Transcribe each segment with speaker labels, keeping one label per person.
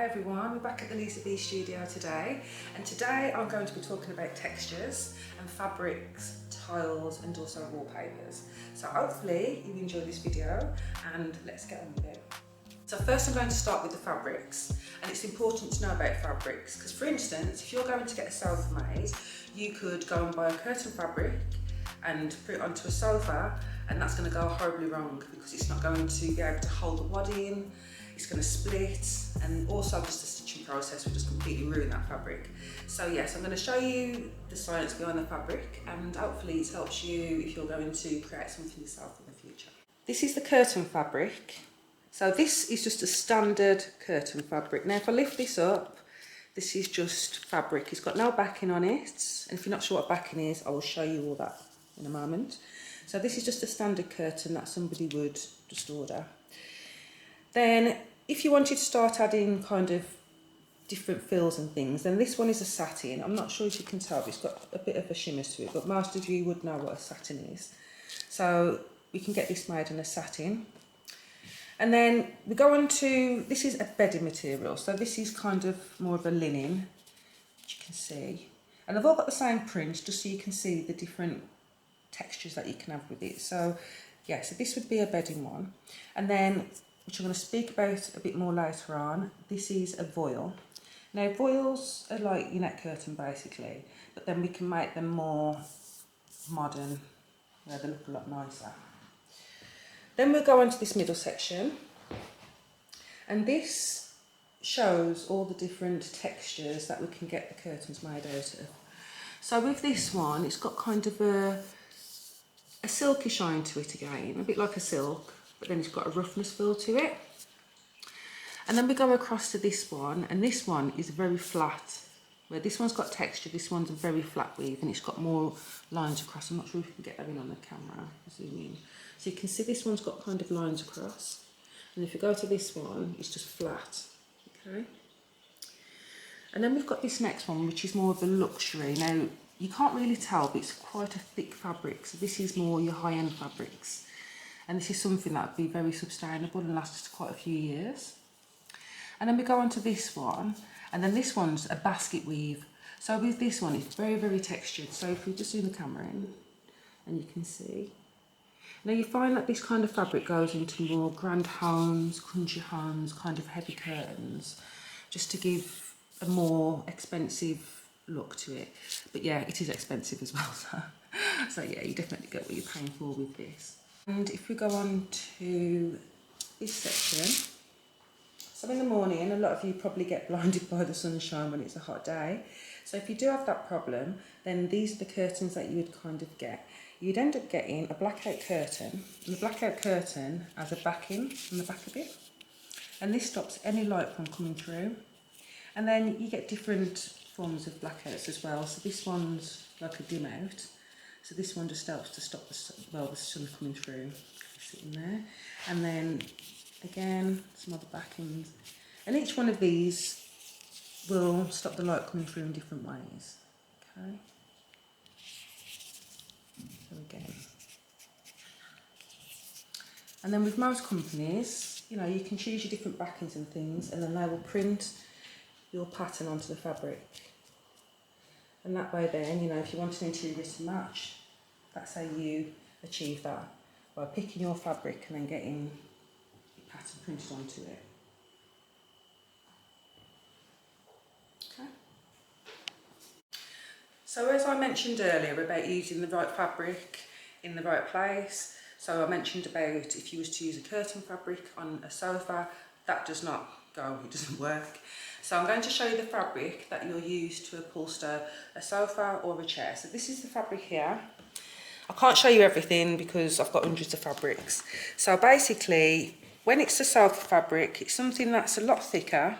Speaker 1: everyone, we're back at the Lisa B studio today, and today I'm going to be talking about textures and fabrics, tiles and also wallpapers. So hopefully you enjoy this video and let's get on with it. So first I'm going to start with the fabrics, and it's important to know about fabrics because, for instance, if you're going to get a sofa made, you could go and buy a curtain fabric and put it onto a sofa, and that's going to go horribly wrong because it's not going to be able to hold the wadding, it's going to split, and also just the stitching process will just completely ruin that fabric. So yes, I'm going to show you the science behind the fabric, and hopefully it helps you if you're going to create something yourself in the future. This is the curtain fabric. So this is just a standard curtain fabric. Now if I lift this up, this is just fabric. It's got no backing on it, and if you're not sure what backing is, I will show you all that in a moment. So this is just a standard curtain that somebody would just order. Then if you wanted to start adding kind of different fills and things, then this one is a satin. I'm not sure if you can tell, but it's got a bit of a shimmer to it, but most of you would know what a satin is. So we can get this made in a satin. And then we go on to, this is a bedding material. So this is kind of more of a linen, which you can see. And they've all got the same print, just so you can see the different textures that you can have with it. So yeah, so this would be a bedding one. And then, which I'm going to speak about a bit more later on, this is a voile. Now voiles are like your net curtain basically, but then we can make them more modern, where they look a lot nicer. Then we'll go on to this middle section, and this shows all the different textures that we can get the curtains made out of. So with this one, it's got kind of a silky shine to it again, a bit like a silk, but then it's got a roughness feel to it. And then we go across to this one, and this one is very flat. Where this one's got texture, this one's a very flat weave, and it's got more lines across. I'm not sure if you can get that in on the camera, zoom in. So you can see this one's got kind of lines across, and if you go to this one, it's just flat, okay? And then we've got this next one, which is more of a luxury. Now, you can't really tell, but it's quite a thick fabric, so this is more your high-end fabrics. And this is something that would be very sustainable and last us quite a few years. And then we go on to this one, and then this one's a basket weave. So with this one, it's very, very textured. So if we just zoom the camera in, and you can see. Now you find that this kind of fabric goes into more grand homes, country homes, kind of heavy curtains, just to give a more expensive look to it. But yeah, it is expensive as well. So yeah, you definitely get what you're paying for with this. And if we go on to this section, so in the morning, a lot of you probably get blinded by the sunshine when it's a hot day. So if you do have that problem, then these are the curtains that you would kind of get. You'd end up getting a blackout curtain, and the blackout curtain has a backing on the back of it, and this stops any light from coming through. And then you get different forms of blackouts as well. So this one's like a dim out, so this one just helps to stop the sun coming through, sitting there. And then again, some other backings, and each one of these will stop the light coming through in different ways, okay? So again, and then with most companies, you know, you can choose your different backings and things, and then they will print your pattern onto the fabric. And that way then, you know, if you want an interior to match, that's how you achieve that, by picking your fabric and then getting your pattern printed onto it. Okay. So as I mentioned earlier about using the right fabric in the right place, so I mentioned about if you was to use a curtain fabric on a sofa, that does not go, it doesn't work. So I'm going to show you the fabric that you'll use to upholster a sofa or a chair. So this is the fabric here. I can't show you everything because I've got hundreds of fabrics. So basically, when it's a sofa fabric, it's something that's a lot thicker,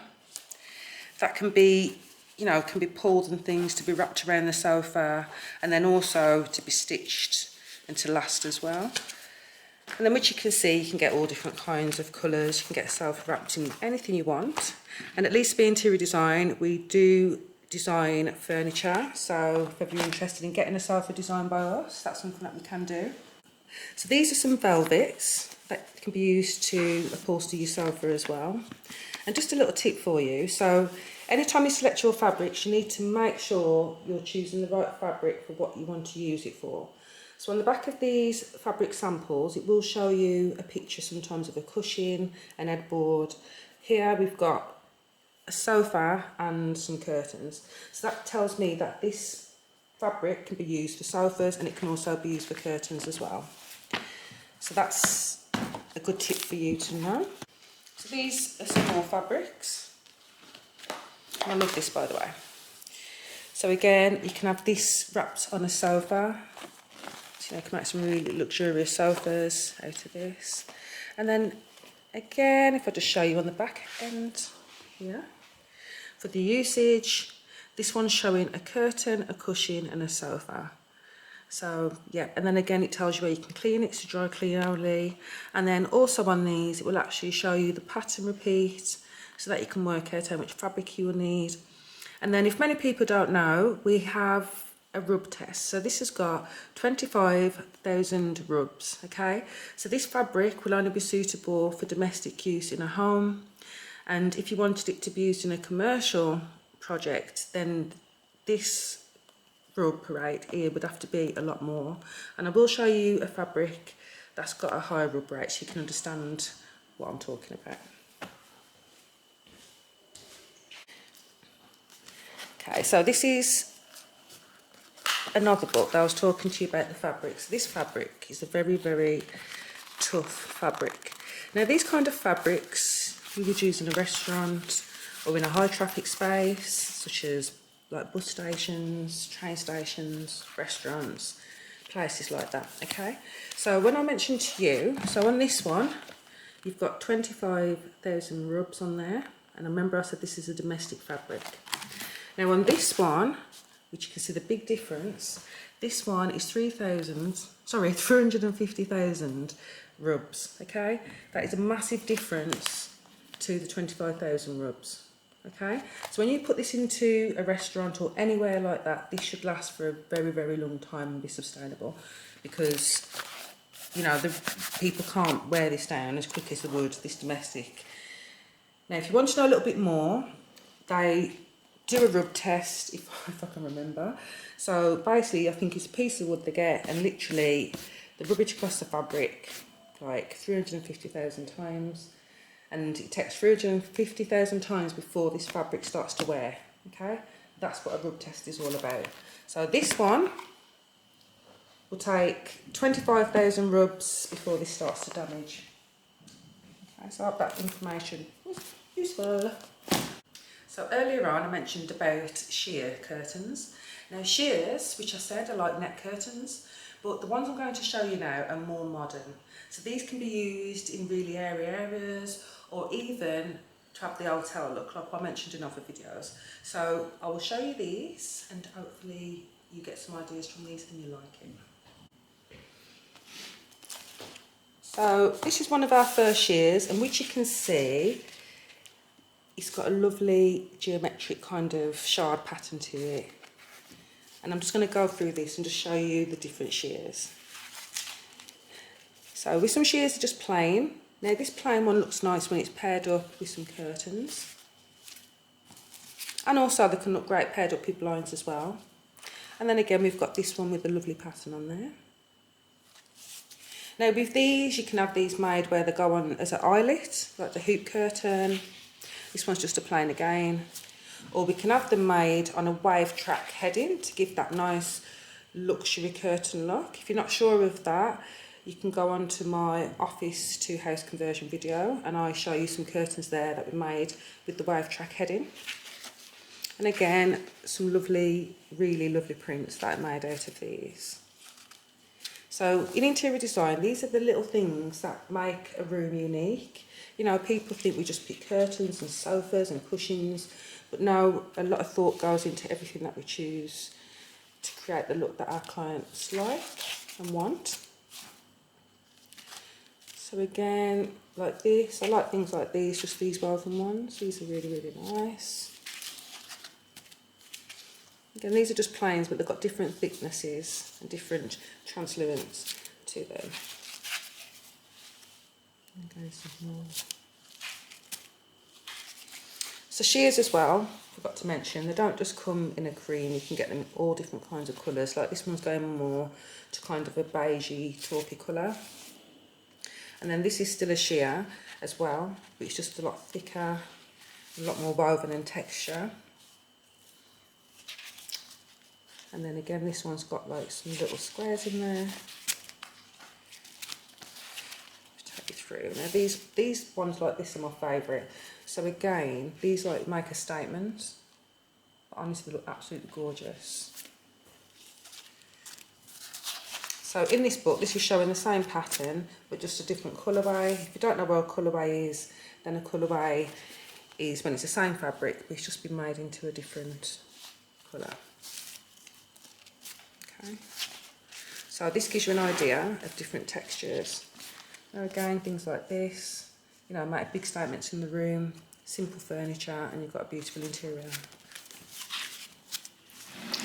Speaker 1: that can be, you know, can be pulled and things to be wrapped around the sofa, and then also to be stitched and to last as well. And then, which you can see, you can get all different kinds of colours. You can get a sofa wrapped in anything you want. And at Lisa B Interior Design, we do design furniture. So if you're interested in getting a sofa designed by us, that's something that we can do. So these are some velvets that can be used to upholster your sofa as well. And just a little tip for you, so anytime you select your fabrics, you need to make sure you're choosing the right fabric for what you want to use it for. So on the back of these fabric samples, it will show you a picture sometimes of a cushion, an headboard. Here we've got a sofa and some curtains. So that tells me that this fabric can be used for sofas and it can also be used for curtains as well. So that's a good tip for you to know. So these are some more fabrics. I love this, by the way. So again, you can have this wrapped on a sofa. So you can make some really luxurious sofas out of this. And then again, if I just show you on the back end here, for the usage, this one's showing a curtain, a cushion and a sofa. So yeah, and then again it tells you where you can clean it, so dry clean only. And then also on these, it will actually show you the pattern repeat so that you can work out how much fabric you will need. And then if many people don't know, we have a rub test. So this has got 25,000 rubs, okay? So this fabric will only be suitable for domestic use in a home. And if you wanted it to be used in a commercial project, then this rub rate here would have to be a lot more. And I will show you a fabric that's got a higher rub rate so you can understand what I'm talking about. Okay, so this is another book that I was talking to you about the fabrics. This fabric is a very, very tough fabric. Now these kind of fabrics you would use in a restaurant or in a high traffic space, such as like bus stations, train stations, restaurants, places like that, okay? So when I mentioned to you, so on this one, you've got 25,000 rubs on there. And remember I said this is a domestic fabric. Now on this one, which you can see the big difference, this one is 350,000 rubs, okay? That is a massive difference to the 25,000 rubs, okay? So when you put this into a restaurant or anywhere like that, this should last for a very, very long time and be sustainable because, you know, the people can't wear this down as quick as they would this domestic. Now, if you want to know a little bit more, they do a rub test, if I can remember. So basically, I think it's a piece of wood they get, and literally they rub it across the fabric like 350,000 times, and it takes 350,000 times before this fabric starts to wear. Okay, that's what a rub test is all about. So this one will take 25,000 rubs before this starts to damage. Okay, so I hope that information was useful. So earlier on I mentioned about sheer curtains. Now sheers, which I said are like net curtains, but the ones I'm going to show you now are more modern. So these can be used in really airy areas or even to have the hotel look, like I mentioned in other videos. So I will show you these and hopefully you get some ideas from these and you like it. So this is one of our first sheers, and which you can see, it's got a lovely geometric kind of shard pattern to it. And I'm just going to go through this and just show you the different shears. So with some shears are just plain. Now this plain one looks nice when it's paired up with some curtains. And also they can look great paired up with blinds as well. And then again we've got this one with a lovely pattern on there. Now with these, you can have these made where they go on as an eyelet, like the hoop curtain. This one's just a plain again. Or we can have them made on a wave track heading to give that nice luxury curtain look. If you're not sure of that, you can go on to my office to house conversion video and I show you some curtains there that we made with the wave track heading. And again, some lovely, really lovely prints that are made out of these. So in interior design, these are the little things that make a room unique. You know, people think we just pick curtains and sofas and cushions, but no, a lot of thought goes into everything that we choose to create the look that our clients like and want. So again, like this, I like things like these, just these woven ones. These are really, really nice. Again, these are just plains, but they've got different thicknesses and different translucence to them. Okay, some more. So shears as well, forgot to mention, they don't just come in a cream, you can get them in all different kinds of colours. Like this one's going more to kind of a beigey, taupey colour. And then this is still a sheer as well, but it's just a lot thicker, a lot more woven in texture. And then again, this one's got like some little squares in there. Take you through. Now these ones like this are my favourite. So again, these like make a statement. But honestly, look absolutely gorgeous. So in this book, this is showing the same pattern, but just a different colourway. If you don't know what a colourway is, then a colourway is when it's the same fabric, but it's just been made into a different colour. Okay. So this gives you an idea of different textures. Now again, things like this, you know, make big statements in the room, simple furniture, and you've got a beautiful interior. And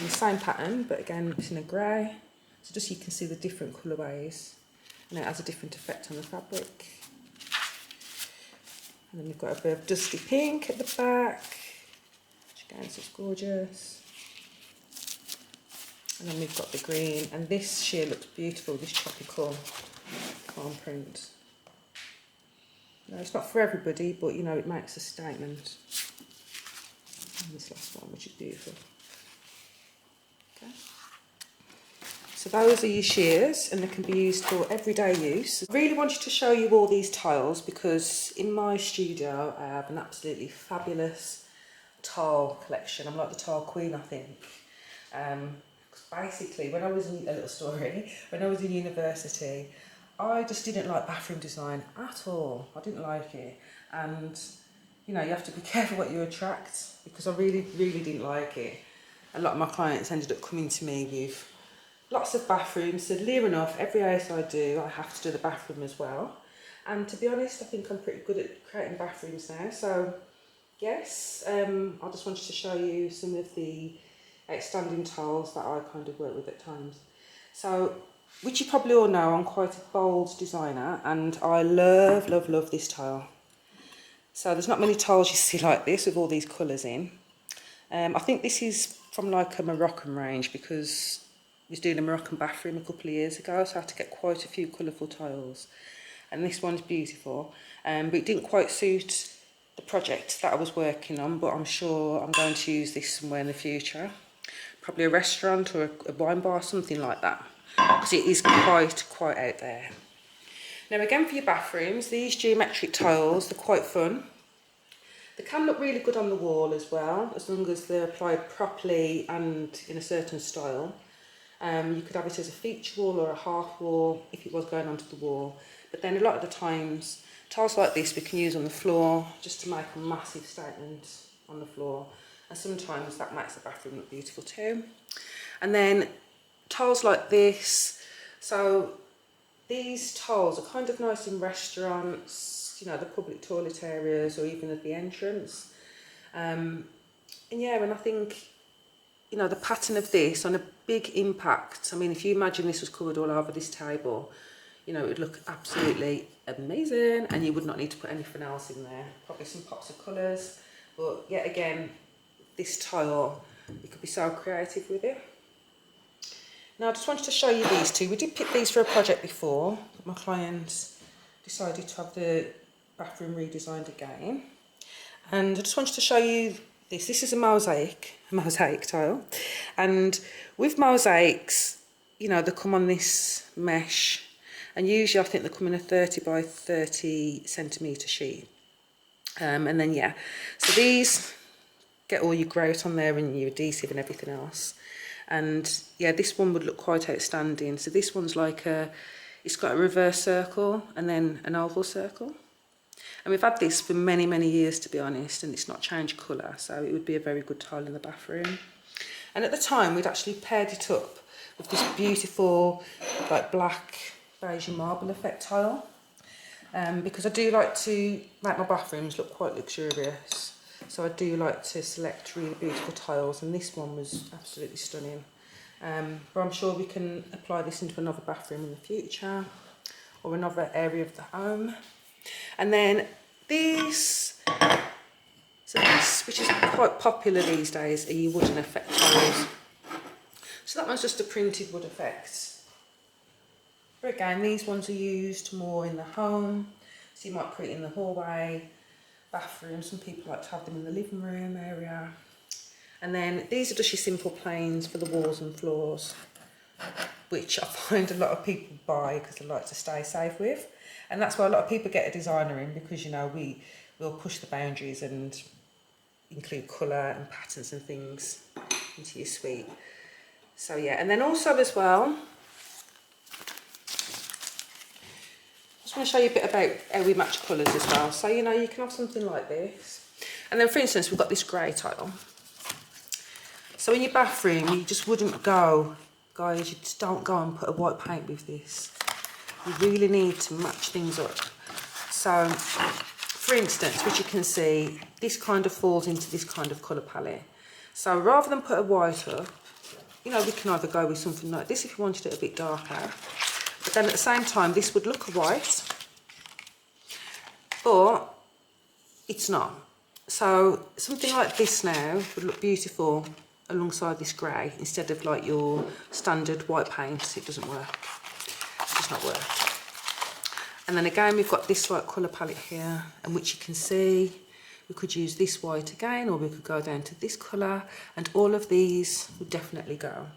Speaker 1: the same pattern, but again, it's in a grey. So just so you can see the different colourways, and it has a different effect on the fabric. And then we've got a bit of dusty pink at the back, which again is just gorgeous. And then we've got the green, and this sheer looks beautiful, this tropical palm print. No, it's not for everybody, but you know, it makes a statement. And this last one, which is beautiful. Okay. So those are your shears, and they can be used for everyday use. I really wanted to show you all these tiles because in my studio I have an absolutely fabulous tile collection. I'm like the tile queen, I think. Basically, when I was in a little story, when I was in university, I just didn't like bathroom design at all. I didn't like it, and you know, you have to be careful what you attract, because I really didn't like it. A lot of my clients ended up coming to me with lots of bathrooms, so near enough every house I do, I have to do the bathroom as well. And to be honest, I think I'm pretty good at creating bathrooms now. So yes, I just wanted to show you some of the outstanding tiles that I kind of work with at times. So, which you probably all know, I'm quite a bold designer, and I love this tile. So there's not many tiles you see like this with all these colours in. I think this is from like a Moroccan range, because I was doing a Moroccan bathroom a couple of years ago, so I had to get quite a few colourful tiles. And this one's beautiful, but it didn't quite suit the project that I was working on, but I'm sure I'm going to use this somewhere in the future. Probably a restaurant or a wine bar, something like that, because it is quite out there. Now again, for your bathrooms, these geometric tiles, they're quite fun. They can look really good on the wall as well, as long as they're applied properly and in a certain style. You could have it as a feature wall or a half wall if it was going onto the wall. But then a lot of the times, tiles like this we can use on the floor just to make a massive statement on the floor. And sometimes that makes the bathroom look beautiful too. And then tiles like this. So these tiles are kind of nice in restaurants, you know, the public toilet areas, or even at the entrance. And yeah, and I think, you know, the pattern of this on a big impact. I mean, if you imagine this was covered all over this table, you know, it would look absolutely amazing, and you would not need to put anything else in there. Probably some pops of colours, but yet again, this tile, you could be so creative with it. Now I just wanted to show you these two. We did pick these for a project before, but my client decided to have the bathroom redesigned again. And I just wanted to show you this. This is a mosaic tile. And with mosaics, you know, they come on this mesh, and usually I think they come in a 30 by 30 centimetre sheet. And then yeah, so these get all your grout on there and your adhesive and everything else. And yeah, this one would look quite outstanding. So this one's like it's got a reverse circle and then an oval circle. And we've had this for many years, to be honest, and it's not changed colour, so it would be a very good tile in the bathroom. And at the time, we'd actually paired it up with this beautiful, like black beige marble effect tile. Because I do like to make my bathrooms look quite luxurious. So I do like to select really beautiful tiles, and this one was absolutely stunning. But I'm sure we can apply this into another bathroom in the future, or another area of the home. And then these, So this, which is quite popular these days, are your wooden effect tiles. So that one's just a printed wood effect. But again, these ones are used more in the home. So you might put it in the hallway, bathroom. Some people like to have them in the living room area. And then these are just your simple planes for the walls and floors, which I find a lot of people buy because they like to stay safe with. And that's why a lot of people get a designer in, because, you know, we'll push the boundaries and include colour and patterns and things into your suite. So yeah, and then also as well, I just want to show you a bit about how we match colours as well. So, you know, you can have something like this. And then, for instance, we've got this grey tile. So in your bathroom, you just wouldn't go, guys, you just don't go and put a white paint with this. You really need to match things up. So, for instance, which you can see, this kind of falls into this kind of colour palette. So rather than put a white up, you know, we can either go with something like this if you wanted it a bit darker. But then at the same time, this would look a white, but it's not. So something like this now would look beautiful alongside this grey, instead of like your standard white paint. It doesn't work. It does not work. And then again, we've got this like colour palette here, and which you can see, we could use this white again, or we could go down to this colour, and all of these would definitely go.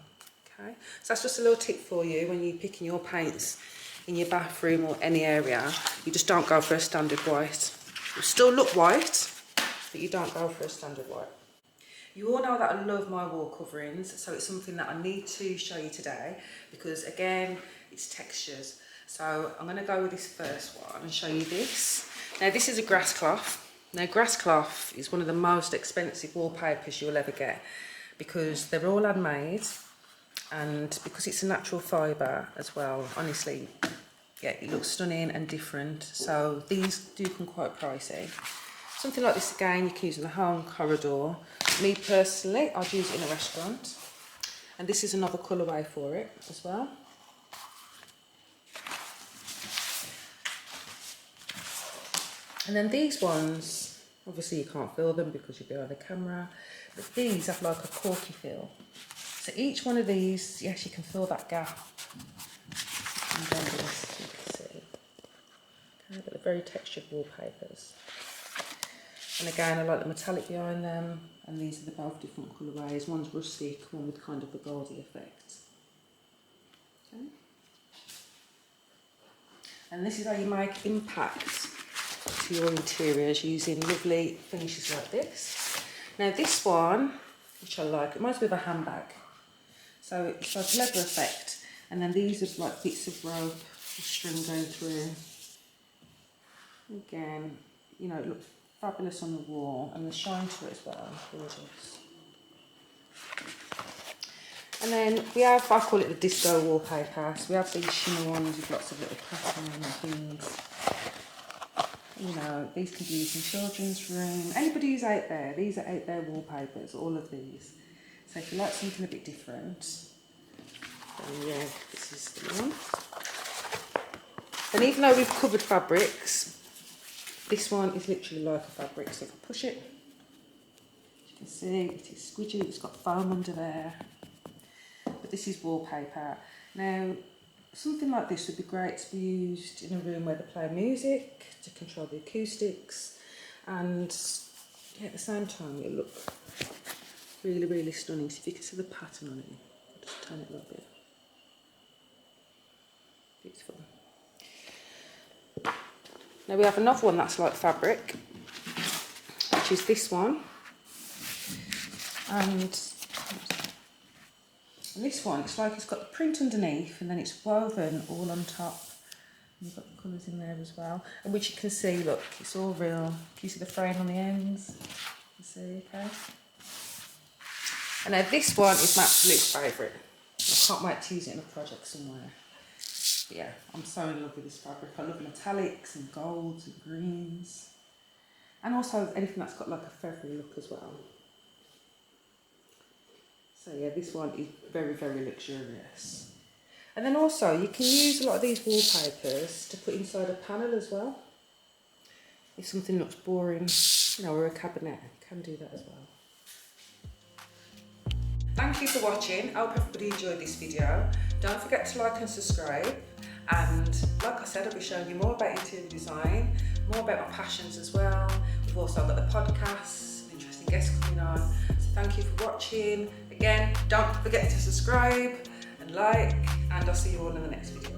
Speaker 1: Okay, so that's just a little tip for you when you're picking your paints in your bathroom or any area. You just don't go for a standard white. It'll still look white, but you don't go for a standard white. You all know that I love my wall coverings, so it's something that I need to show you today, because again, it's textures. So I'm going to go with this first one and show you this. Now this is a grass cloth. Now grass cloth is one of the most expensive wallpapers you'll ever get, because they're all handmade, and because it's a natural fibre as well. Honestly, yeah, it looks stunning and different. So these do come quite pricey. Something like this again, you can use in the home corridor. Me personally, I'd use it in a restaurant. And this is another colourway for it as well. And then these ones, obviously you can't feel them because you're behind the camera, but these have like a corky feel. So each one of these, yes, you can fill that gap. And then this, you can see. Okay, but they're very textured wallpapers. And again, I like the metallic behind them, and these are the both different colourways. One's rustic, one with kind of a goldy effect. Okay. And this is how you make impact to your interiors using lovely finishes like this. Now this one, which I like, it reminds me of a handbag. So it's like a leather effect, and then these are like bits of rope or string going through. Again, you know, it looks fabulous on the wall, and the shine to it as well, gorgeous. And then we have, I call it the disco wallpaper. So we have these shimmer ones with lots of little pattern and things. You know, these can be used in children's room. Anybody who's out there, these are out there wallpapers, all of these. So if you like something a bit different, then yeah, this is the one. And even though we've covered fabrics, this one is literally like a fabric. So if I push it, you can see it is squidgy, it's got foam under there. But this is wallpaper. Now, something like this would be great to be used in a room where they play music, to control the acoustics, and yeah, at the same time it'll look really, really stunning. So if you can see the pattern on it, I'll just turn it a little bit. Beautiful. Now we have another one that's like fabric, which is this one. And this one, it's like it's got the print underneath, and then it's woven all on top. And you've got the colours in there as well. And which you can see, look, it's all real. Can you see the frame on the ends? You see, okay? And now this one is my absolute favourite. I can't wait to use it in a project somewhere. But yeah, I'm so in love with this fabric. I love metallics and golds and greens. And also anything that's got like a feathery look as well. So yeah, this one is very, very luxurious. And then also you can use a lot of these wallpapers to put inside a panel as well. If something looks boring, or a cabinet. You can do that as well. Thank you for watching. I hope everybody enjoyed this video. Don't forget to like and subscribe. And like I said, I'll be showing you more about interior design, more about my passions as well. We've also got the podcasts, interesting guests coming on. So thank you for watching. Again, don't forget to subscribe and like, and I'll see you all in the next video.